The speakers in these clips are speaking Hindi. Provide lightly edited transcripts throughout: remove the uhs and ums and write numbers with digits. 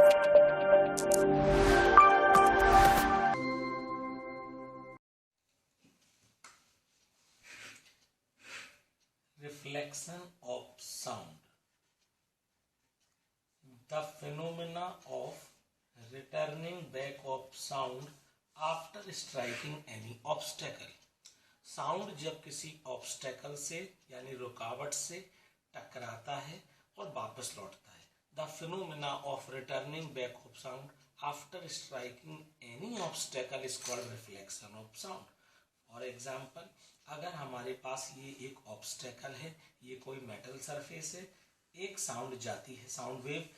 Reflection of sound. The phenomena of returning back of sound after striking any obstacle. Sound जब किसी ऑब्स्टेकल से यानी रुकावट से टकराता है और वापस लौटता है. The phenomena of returning back of sound after striking any obstacle is called reflection of sound. For example, अगर हमारे पास ये एक ऑब्स्टेकल है, ये कोई मेटल सरफेस है, एक साउंड जाती है, साउंड वेव,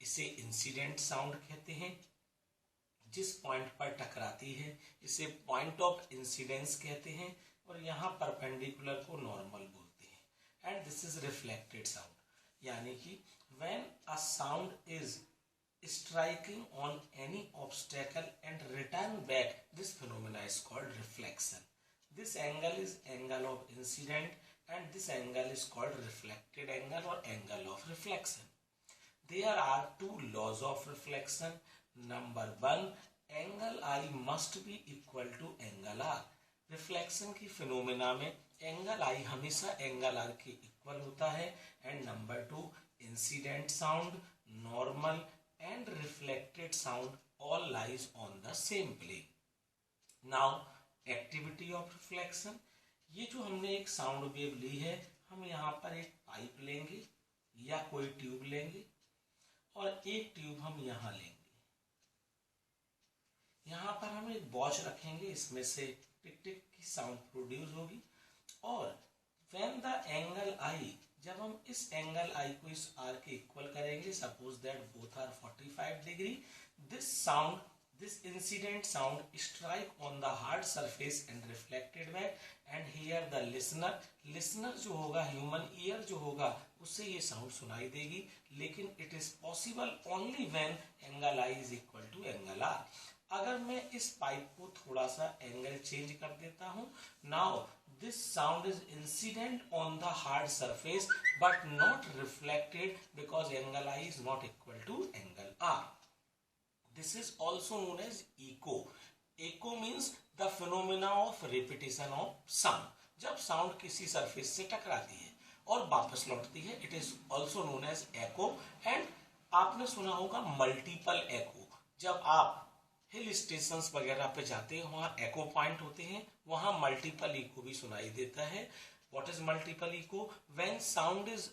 इसे इंसिडेंट साउंड कहते हैं. जिस पॉइंट पर टकराती है इसे पॉइंट ऑफ इंसिडेंस कहते हैं और यहाँ परपेंडिकुलर को नॉर्मल बोलते हैं. And this is reflected sound, यानी कि when a sound is striking on any obstacle and return back, this phenomena is called reflection. This angle is angle of incident and this angle is called reflected angle or angle of reflection. There are two laws of reflection. Number one, angle I must be equal to angle R. Reflection की फिनोमेना में एंगल आई हमेशा एंगल आर के इक्वल होता है. And number two, incident sound, normal and reflected sound all lies on the same plane. Now activity of reflection. ये जो हमने एक साउंड वेव ली है, हम यहाँ पर एक पाइप लेंगे या कोई ट्यूब लेंगे और एक ट्यूब हम यहाँ लेंगे. यहाँ पर हम एक वॉच रखेंगे, इसमें से टिक टिक की साउंड प्रोड्यूस होगी. और when the angle I, जब हम इस एंगल आई को इस आर के इक्वल करेंगे, suppose that both are 45 degree, this sound, this incident sound strike on the hard surface and reflected back. And here the listener, listener जो होगा, ह्यूमन ईयर जो होगा, उससे ये साउंड सुनाई देगी. लेकिन it is possible only when angle I is equal to angle R. अगर मैं इस पाइप को थोड़ा सा एंगल चेंज कर देता हूं, now this sound is incident on the hard surface but not reflected because angle I is not equal to angle R. This is also known as echo. Echo means the phenomena of repetition of sound. जब साउंड किसी सरफेस से टकराती है और वापस लौटती है, it is also known as echo. and आपने सुना होगा मल्टीपल echo. जब आप हिल स्टेशन वगैरह पे जाते हैं, वहां एको पॉइंट होते हैं, वहां मल्टीपल इको भी सुनाई देता है. What is multiple echo? When sound is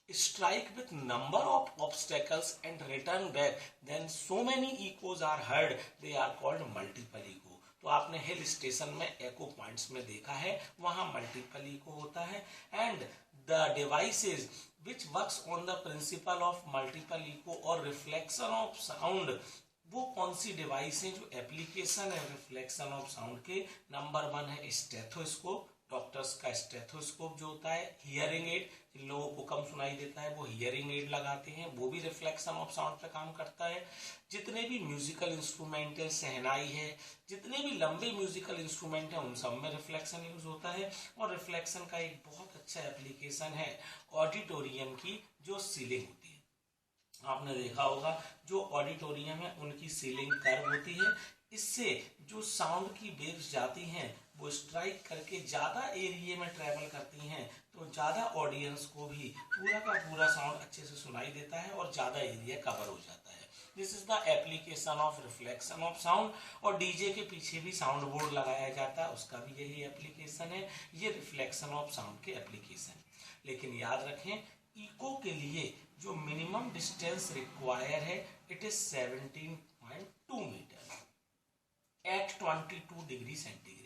strike with number of obstacles and return back, then so many echoes are heard, they are called multiple echo. तो आपने हिल स्टेशन में एको पॉइंट्स में देखा है, वहां मल्टीपल इको होता है. And the devices which works on the principle of multiple echo और रिफ्लेक्शन ऑफ साउंड, वो कौन सी डिवाइस है जो एप्लीकेशन है रिफ्लेक्शन ऑफ साउंड के? नंबर वन है स्टेथोस्कोप. डॉक्टर्स का स्टेथोस्कोप जो होता है, हियरिंग एड, जिन लोगों को कम सुनाई देता है वो हियरिंग एड लगाते हैं, वो भी रिफ्लेक्शन ऑफ साउंड पे काम करता है. जितने भी म्यूजिकल इंस्ट्रूमेंट है, सहनाई है, जितने भी लंबे म्यूजिकल इंस्ट्रूमेंट है, उन सब में रिफ्लेक्शन यूज होता है. और रिफ्लेक्शन का एक बहुत अच्छा एप्लीकेशन है ऑडिटोरियम की जो सीलिंग होती है. आपने देखा होगा जो ऑडिटोरियम है उनकी सीलिंग कर्व होती है. इससे जो साउंड की वेव्स जाती हैं वो स्ट्राइक करके ज्यादा एरिया में ट्रेवल करती हैं, तो ज्यादा ऑडियंस को भी पूरा का पूरा साउंड अच्छे से सुनाई देता है और ज्यादा एरिया कवर हो जाता है. This is the application of reflection of sound. और डीजे के पीछे भी साउंड बोर्ड लगाया जाता है, उसका भी यही एप्लीकेशन है. ये रिफ्लेक्शन ऑफ साउंड के एप्लीकेशन. लेकिन याद रखें, इको के लिए जो मिनिमम डिस्टेंस रिक्वायर है, it is 17.2 metre at 22 degree centigrade.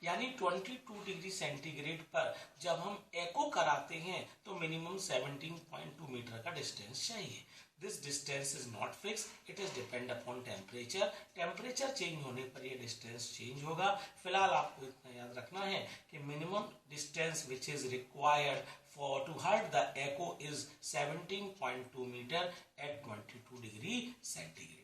यानी 22 डिग्री सेंटीग्रेड पर जब हम एको कराते हैं तो मिनिमम 17.2 मीटर का डिस्टेंस चाहिए. This distance is not fix, it is depend upon temperature. Temperature change होने पर ये डिस्टेंस चेंज होगा. फिलहाल आपको इतना याद रखना है कि minimum distance which is required for to heard the echo is 17.2 meter at 22 degree centigrade.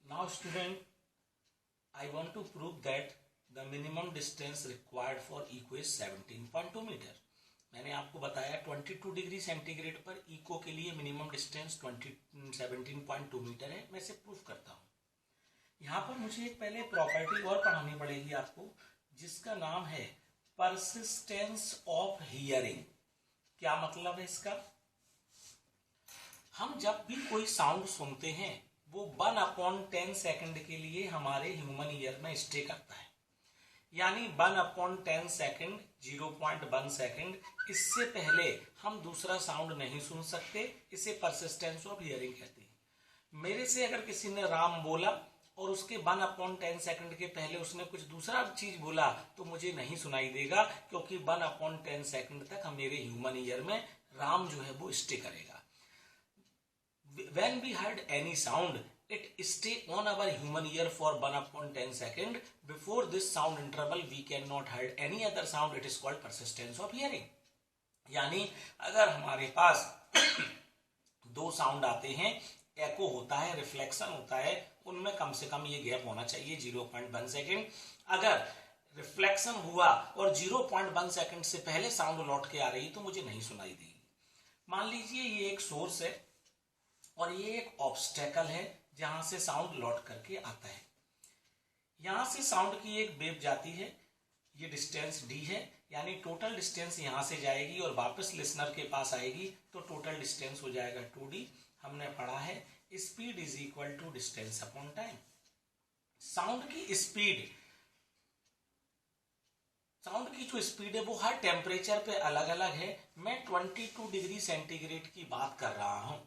Now student, I want to prove that the minimum distance required for echo is 17.2 meter. मैंने आपको बताया 22 डिग्री सेंटीग्रेड पर इको के लिए मिनिमम डिस्टेंस 17.2 मीटर है। मैं इसे प्रूफ करता हूँ। यहाँ पर मुझे एक पहले प्रॉपर्टी और पढ़ानी पड़ेगी आपको, जिसका नाम है परसिस्टेंस ऑफ हियरिंग। क्या मतलब है इसका? हम जब भी कोई साउंड सुनते हैं वो 1/10 सेकंड के लिए हमारे ह्यूमन ईयर में स्टे करता है, यानी 1/10 सेकंड 0.1 सेकंड, इससे पहले हम दूसरा साउंड नहीं सुन सकते। इसे परसिस्टेंस ऑफ हियरिंग कहते हैं। मेरे से अगर किसी ने राम बोला और उसके 1/10 सेकंड के पहले उसने कुछ दूसरा चीज बोला तो मुझे नहीं सुनाई देगा, क्योंकि 1/10 सेकंड तक हम मेरे ह्यूमन ईयर में राम जो है वो स्टे करेगा। When we heard any sound, it stay on our human ear for 1/10 second. Before this sound interval, we cannot heard any other sound. It is called persistence of hearing. यानी अगर हमारे पास दो साउंड आते हैं, एको होता है, रिफ्लेक्शन होता है, उनमें कम से कम ये गैप होना चाहिए 0.1 सेकेंड। अगर रिफ्लेक्शन हुआ और 0.1 सेकेंड से पहले साउंड लौट के आ रही तो मुझे नहीं सुनाई देगी। मान लीजिए ये एक सोर्स है और ये एक ऑब्स्टेकल है जहां से साउंड लौट करके आता है। यहां से साउंड की एक वेव जाती है, ये डिस्टेंस d है, यानी टोटल डिस्टेंस यहां से जाएगी और वापस लिसनर के पास आएगी तो टोटल डिस्टेंस हो जाएगा 2d। हमने पढ़ा है speed is equal to distance upon time. Sound की स्पीड, साउंड की जो स्पीड है वो हर टेम्परेचर पे अलग अलग है। मैं 22 डिग्री सेंटीग्रेड की बात कर रहा हूं,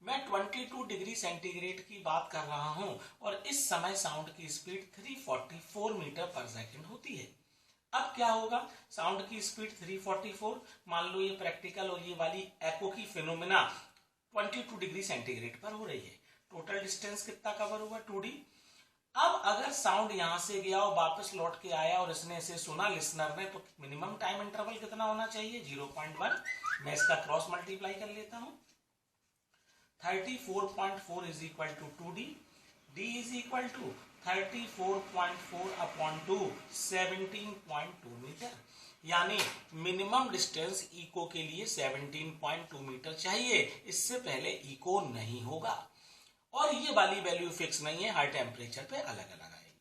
मैं 22 डिग्री सेंटीग्रेड की बात कर रहा हूं और इस समय साउंड की स्पीड 344 मीटर पर सेकंड होती है। अब क्या होगा? साउंड की स्पीड 344, मान लो ये प्रैक्टिकल और ये वाली एको की फिनोमिना 22 डिग्री सेंटीग्रेड पर हो रही है। टोटल डिस्टेंस कितना कवर हुआ? 2d। अब अगर साउंड यहां से गया और वापस लौट के आया और इसने इसे सुना लिसनर ने, तो मिनिमम टाइम इंटरवल कितना होना चाहिए? 0.1। मैं इसका क्रॉस मल्टीप्लाई कर लेता हूं। 34.4 is equal to 2d. d is equal to 34.4 upon 2, 17.2 metre. यानी मिनिमम डिस्टेंस इको के लिए 17.2 मीटर चाहिए, इससे पहले इको नहीं होगा। और ये वाली वैल्यू फिक्स नहीं है, हर टेम्परेचर पे अलग अलग आएगी।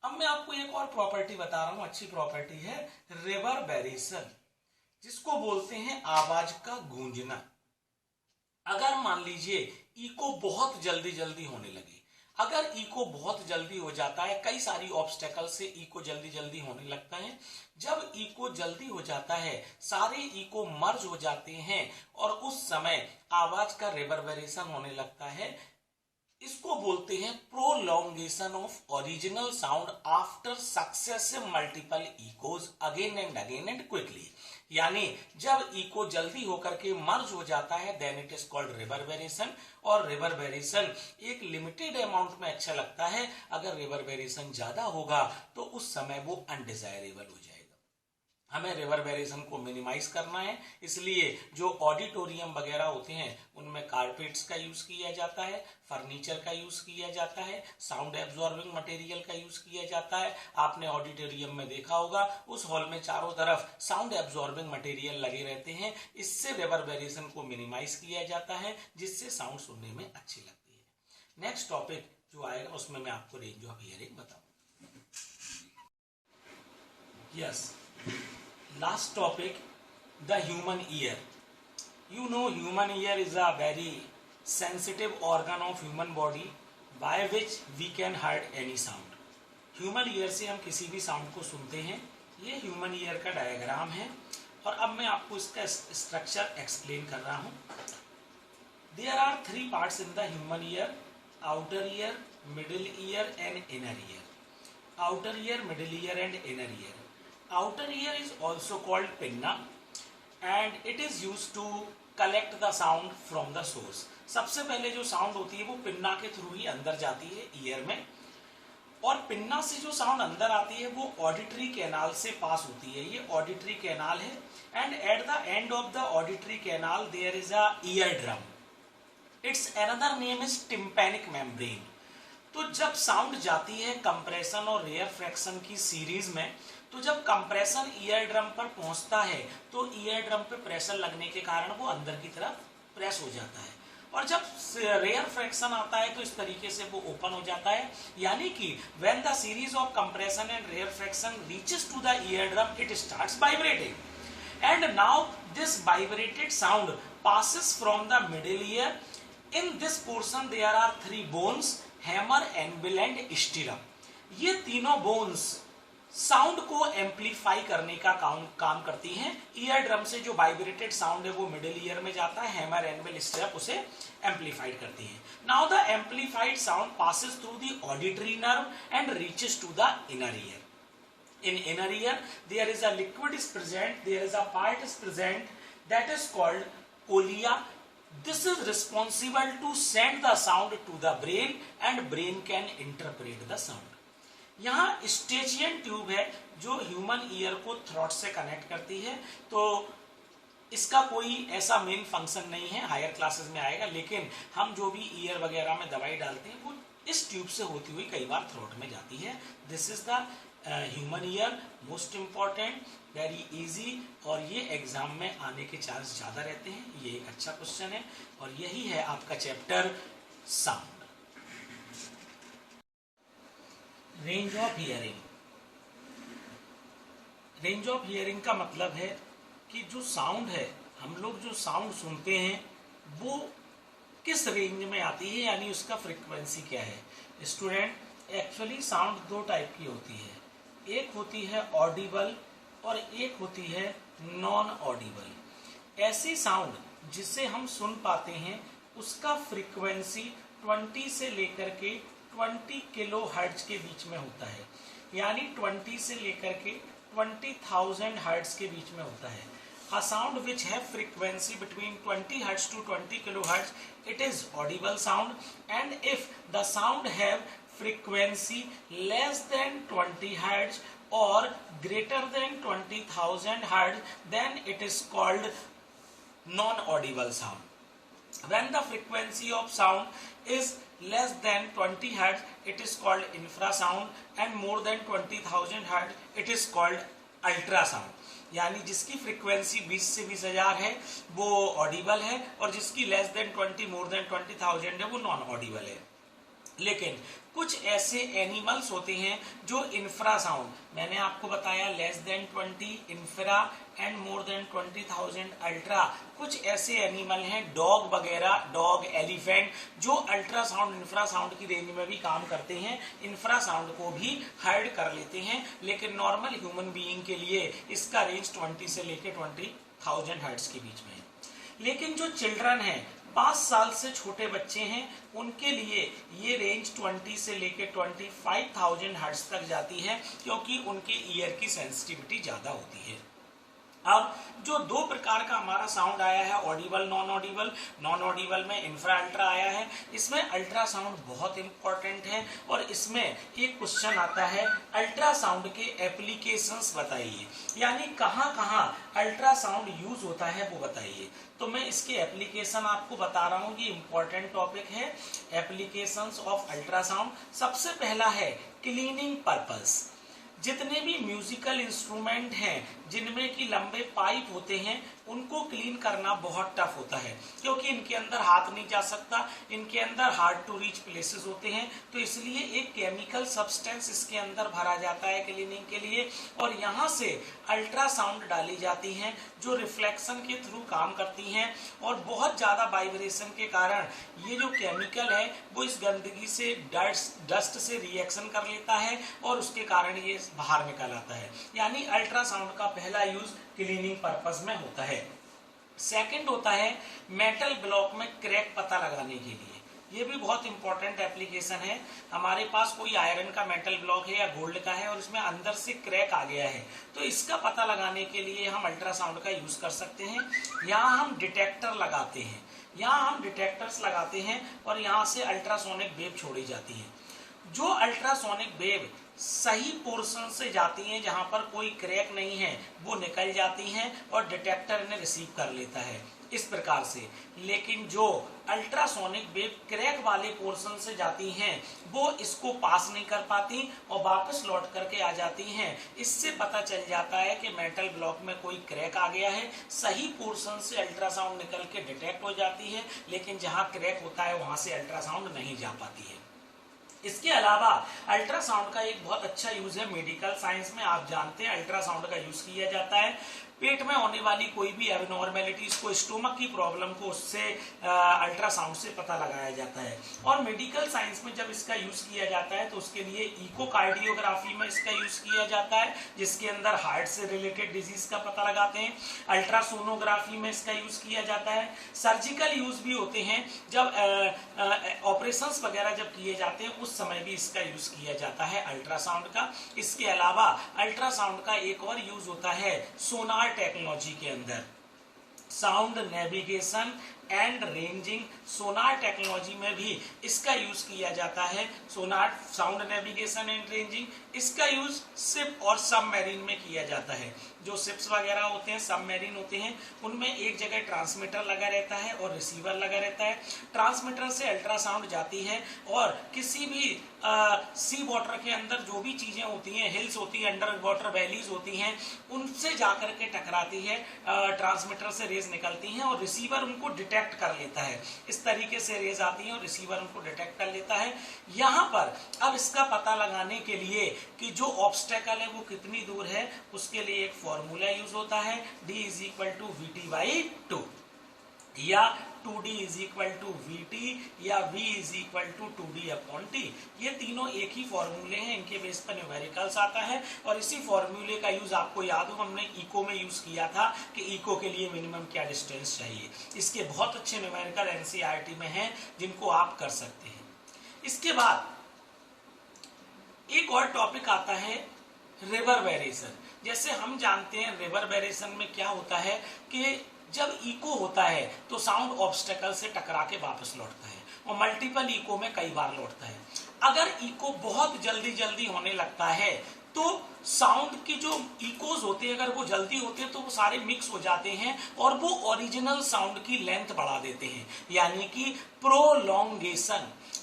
अब मैं आपको एक और प्रॉपर्टी बता रहा हूं, अच्छी प्रॉपर्टी है, रिवर्बेरेशन, जिसको बोलते हैं आवाज का गूंजना। अगर मान लीजिए इको बहुत जल्दी जल्दी होने लगे, अगर इको बहुत जल्दी हो जाता है, कई सारी ऑब्स्टेकल से इको जल्दी जल्दी होने लगता है। जब इको जल्दी हो जाता है, सारे इको मर्ज हो जाते हैं और उस समय आवाज का रिवर्बेरेशन होने लगता है। इसको बोलते हैं prolongation of original sound after successive multiple echoes again and quickly. यानी जब इको जल्दी होकर के मर्ज हो जाता है देन इट इज कॉल्ड रिवर्बेरेशन। और रिवर्बेरेशन एक लिमिटेड अमाउंट में अच्छा लगता है, अगर रिवर्बेरेशन ज्यादा होगा तो उस समय वो अनडिजायरेबल हो जाएगा। हमें रिवर्बेरेशन को मिनिमाइज करना है, इसलिए जो ऑडिटोरियम वगैरह होते हैं उनमें कारपेट्स का यूज किया जाता है, फर्नीचर का यूज किया जाता है, साउंड एब्जॉर्बिंग मटेरियल का यूज किया जाता है। आपने ऑडिटोरियम में देखा होगा उस हॉल में चारों तरफ साउंड एब्जॉर्बिंग मटेरियल लगे रहते हैं, इससे रिवर्बेरेशन को मिनिमाइज किया जाता है, जिससे साउंड सुनने में अच्छी लगती है। नेक्स्ट टॉपिक जो आएगा उसमें मैं आपको रेंज ऑफ हियरिंग बताऊंगा। Yes, last topic, the human ear. You know human ear is a very sensitive organ of human body by which we can hear any sound. Human ear से हम किसी भी साउंड को सुनते हैं। ये human ear का डायग्राम है और अब मैं आपको इसका स्ट्रक्चर एक्सप्लेन कर रहा हूँ। There are 3 parts in the human ear: outer ear, middle ear and inner ear. Outer ear, middle ear and inner ear. Outer ear is also called pinna and it is used to collect the sound from the source. सबसे पहले जो साउंड होती है वो पिन्ना के थ्रू ही अंदर जाती है ईयर में, और पिन्ना से जो साउंड अंदर आती है वो ऑडिटरी कैनाल से पास होती है। ये ऑडिटरी कैनाल है and at the end of the auditory canal there is a eardrum. Its another name is tympanic membrane. तो जब साउंड जाती है कंप्रेशन और रेयर फ्रैक्शन की सीरीज में, तो जब कंप्रेशन ईयर ड्रम पर पहुंचता है तो ईयर ड्रम पे प्रेशर लगने के कारण वो अंदर की तरफ प्रेस हो जाता है, और जब रेयर फ्रैक्शन आता है तो इस तरीके से वो ओपन हो जाता है। यानी कि when the series of compression and rarefaction reaches to the eardrum it starts vibrating and now this vibrated sound passes from the middle ear. In this portion there are three bones, hammer, anvil and sternum. ये तीनों बोन्स साउंड को एम्पलीफाई करने का काम करती हैं। ईयर ड्रम से जो वाइब्रेटेड साउंड है वो मिडिल ईयर में जाता है, हैमर, एनविल, स्टेरप उसे एम्पलीफाइड करती है। Now the amplified sound passes through the auditory nerve and reaches to the inner ear. In inner ear there is a liquid is present, there is a part is present that is called collia. This is responsible to send the sound to the brain and brain can interpret the sound. यहाँ स्टेचियन ट्यूब है जो ह्यूमन ईयर को थ्रोट से कनेक्ट करती है, तो इसका कोई ऐसा मेन फंक्शन नहीं है, हायर क्लासेस में आएगा, लेकिन हम जो भी ईयर वगैरह में दवाई डालते हैं वो इस ट्यूब से होती हुई कई बार थ्रोट में जाती है। This is the human ear, most important, very easy, और ये एग्जाम में आने के चांस ज्यादा रहते हैं। ये एक अच्छा क्वेश्चन है और यही है आपका chapter sound. Range of hearing. Range of hearing का मतलब है कि जो साउंड है, हम लोग जो साउंड सुनते हैं वो किस रेंज में आती है, यानी उसका फ्रीक्वेंसी क्या है। स्टूडेंट, एक्चुअली साउंड दो टाइप की होती है, एक होती है ऑडिबल और एक होती है नॉन ऑडिबल। ऐसी साउंड जिसे हम सुन पाते हैं उसका फ्रीक्वेंसी 20 से लेकर के 20 किलो हर्ट्ज के बीच में होता है, यानी 20 से लेकर के 20,000 हर्ट्ज के बीच में होता है। A sound which have frequency between 20 Hz to 20 kHz, it is audible sound, and if the sound have frequency less than 20 Hz or greater than 20,000 Hz, then it is called non-audible sound. When the frequency of sound is less than 20 Hz, it is called infrasound, and more than 20,000 Hz, it is called ultrasound. यानी जिसकी फ्रीक्वेंसी 20 से 20,000 है वो ऑडिबल है, और जिसकी लेस देन 20 मोर देन 20,000 है वो नॉन ऑडिबल है। लेकिन कुछ ऐसे एनिमल्स होते हैं जो इंफ्रा साउंड, मैंने आपको बताया less than 20 infra and more than 20,000 ultra. कुछ ऐसे एनिमल हैं डॉग वगैरह, डॉग, एलिफेंट, जो अल्ट्रा साउंड इंफ्रा साउंड की रेंज में भी काम करते हैं, इंफ्रा साउंड को भी हर्ड कर लेते हैं, लेकिन नॉर्मल ह्यूमन बीइंग के लिए इसका रेंज 20 से लेकर 20,000 हर्ट्ज के बीच में है। लेकिन जो चिल्ड्रन है, 5 साल से छोटे बच्चे हैं, उनके लिए ये रेंज 20 से लेकर 25,000 हर्ट्ज तक जाती है, क्योंकि उनके ईयर की सेंसिटिविटी ज्यादा होती है। अब जो दो प्रकार का हमारा साउंड आया है, Audible, non Audible, non Audible में इंफ्रा अल्ट्रा आया है, इसमें अल्ट्रा साउंड बहुत इंपॉर्टेंट है, और इसमें एक क्वेश्चन आता है अल्ट्रा साउंड के एप्लीकेशंस बताइए, यानी कहाँ कहाँ अल्ट्रा साउंड यूज होता है वो बताइए। तो मैं इसके एप्लीकेशन आपको बता रहा हूँ, ये इंपॉर्टेंट टॉपिक है, एप्लीकेशंस ऑफ अल्ट्रासाउंड। सबसे पहला है क्लीनिंग पर्पस। जितने भी म्यूजिकल इंस्ट्रूमेंट हैं जिनमें कि लंबे पाइप होते हैं, उनको क्लीन करना बहुत टफ होता है, क्योंकि इनके अंदर हाथ नहीं जा सकता, इनके अंदर हार्ड टू रीच प्लेसेस होते हैं, तो इसलिए एक केमिकल सब्सटेंस इसके अंदर भरा जाता है क्लीनिंग के लिए, और यहाँ से अल्ट्रासाउंड डाली जाती हैं जो रिफ्लेक्शन के थ्रू काम करती हैं, और बहुत ज्यादा वाइब्रेशन के कारण ये जो केमिकल है वो इस गंदगी से, डस्ट से रिएक्शन कर लेता है, और उसके कारण ये बाहर निकल आता है। यानी अल्ट्रासाउंड का पहला यूज क्लीनिंग पर्पस में होता है। सेकंड होता है मेटल ब्लॉक में क्रैक पता लगाने के लिए, ये भी बहुत इंपॉर्टेंट एप्लीकेशन है। हमारे पास कोई आयरन का मेटल ब्लॉक है या गोल्ड का है और इसमें अंदर से क्रैक आ गया है, तो इसका पता लगाने के लिए हम अल्ट्रासाउंड का यूज कर सकते हैं। यहाँ हम डिटेक्टर लगाते हैं, यहाँ हम डिटेक्टर्स लगाते हैं और यहाँ से अल्ट्रासोनिक वेव छोड़ी जाती है। जो अल्ट्रासोनिक वेव सही पोर्शन से जाती हैं, जहां पर कोई क्रैक नहीं है वो निकल जाती हैं और डिटेक्टर इन्हें रिसीव कर लेता है इस प्रकार से। लेकिन जो अल्ट्रासोनिक वेव क्रैक वाले पोर्शन से जाती हैं वो इसको पास नहीं कर पाती और वापस लौट करके आ जाती हैं। इससे पता चल जाता है कि मेटल ब्लॉक में कोई क्रैक आ गया है। सही पोर्शन से अल्ट्रासाउंड निकल के डिटेक्ट हो जाती है, लेकिन जहां क्रैक होता है वहां से अल्ट्रासाउंड नहीं जा पाती है। इसके अलावा अल्ट्रासाउंड का एक बहुत अच्छा यूज है मेडिकल साइंस में। आप जानते हैं अल्ट्रासाउंड का यूज किया जाता है पेट में होने वाली कोई भी एबनॉर्मेलिटीज को, स्टोमक की प्रॉब्लम को, उससे अल्ट्रासाउंड से पता लगाया जाता है। और मेडिकल साइंस में जब इसका यूज किया जाता है तो उसके लिए इकोकार्डियोग्राफी में इसका यूज किया जाता है, जिसके अंदर हार्ट से रिलेटेड डिजीज का पता लगाते हैं। अल्ट्रासोनोग्राफी में इसका यूज किया जाता है। सर्जिकल यूज भी होते हैं, जब ऑपरेशंस वगैरह जब किए जाते हैं उस समय भी इसका यूज किया जाता है अल्ट्रासाउंड का। इसके अलावा अल्ट्रासाउंड का एक और यूज होता है सोनार टेक्नोलॉजी के अंदर, sound navigation and ranging. Sonar technology में भी इसका यूज किया जाता है। सोनार, साउंड नेविगेशन एंड रेंजिंग, इसका यूज शिप और सबमरीन में किया जाता है। जो शिप्स वगैरह होते हैं, सबमरीन होते हैं, उनमें एक जगह ट्रांसमीटर लगा रहता है और रिसीवर लगा रहता है। ट्रांसमीटर से अल्ट्रासाउंड जाती है और किसी भी सी वाटर के अंदर जो भी चीजें होती हैं, हिल्स होती हैं, अंडर वाटर वैलीज होती हैं, उनसे जाकर के टकराती है। ट्रांसमीटर से रेज निकलती हैं और रिसीवर उनको डिटेक्ट कर लेता है। इस तरीके से रेज आती है और रिसीवर उनको डिटेक्ट कर लेता है। यहाँ पर अब इसका पता लगाने के लिए कि जो ऑब्स्टेकल है वो कितनी दूर है, उसके लिए एक फॉर्मूला यूज होता है, D = VT/2 या 2D = VT या V = 2D/T। ये तीनों एक ही फॉर्मूले हैं, इनके बेस पर न्यूमेरिकल्स आता है। और इसी फॉर्मूले का यूज आपको याद हो हमने इको में यूज किया था कि इको के लिए मिनिमम क्या डिस्टेंस चाहिए। इसके बहुत अच्छे न्यूमेरिकल NCERT में हैं जिनको आप कर सकते हैं। इसके बाद एक और टॉपिक आता है रिवर्बरेशन। जैसे हम जानते हैं रिवर्बरेशन में क्या होता है कि जब इको होता है तो साउंड ऑब्स्टेकल से टकरा के वापस लौटता है और मल्टीपल इको में कई बार लौटता है। अगर इको बहुत जल्दी जल्दी होने लगता है तो साउंड की जो इकोज होते हैं, अगर वो जल्दी होते हैं तो वो सारे मिक्स हो जाते हैं और वो ओरिजिनल साउंड की लेंथ बढ़ा देते हैं, यानी कि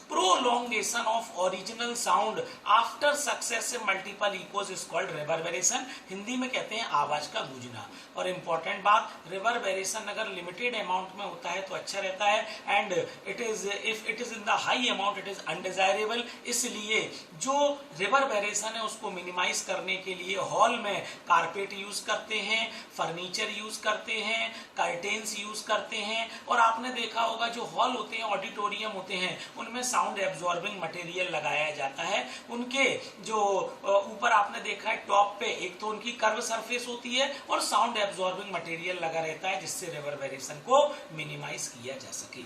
prolongation of original sound after successive multiple echoes is called reverberation। Hindi में कहते हैं आवाज का गूंजना। और इंपॉर्टेंट बात, रिवर्बरेशन अगर लिमिटेड अमाउंट में होता है तो अच्छा रहता है, and if it is in the high amount it is undesirable. इसलिए जो रिवर्बरेशन है उसको मिनिमाइज करने के लिए हॉल में कारपेट यूज करते हैं, फर्नीचर यूज करते हैं, कर्टेन्स यूज करते हैं। और आपने देखा होगा जो हॉल होते हैं, ऑडिटोरियम होते हैं, उनमें साउंड एब्जॉर्बिंग मटेरियल लगाया जाता है। उनके जो ऊपर आपने देखा है टॉप पे एक तो उनकी कर्व सरफेस होती है और साउंड एब्जॉर्बिंग मटेरियल लगा रहता है, जिससे रिवर्बरेशन को मिनिमाइज किया जा सके।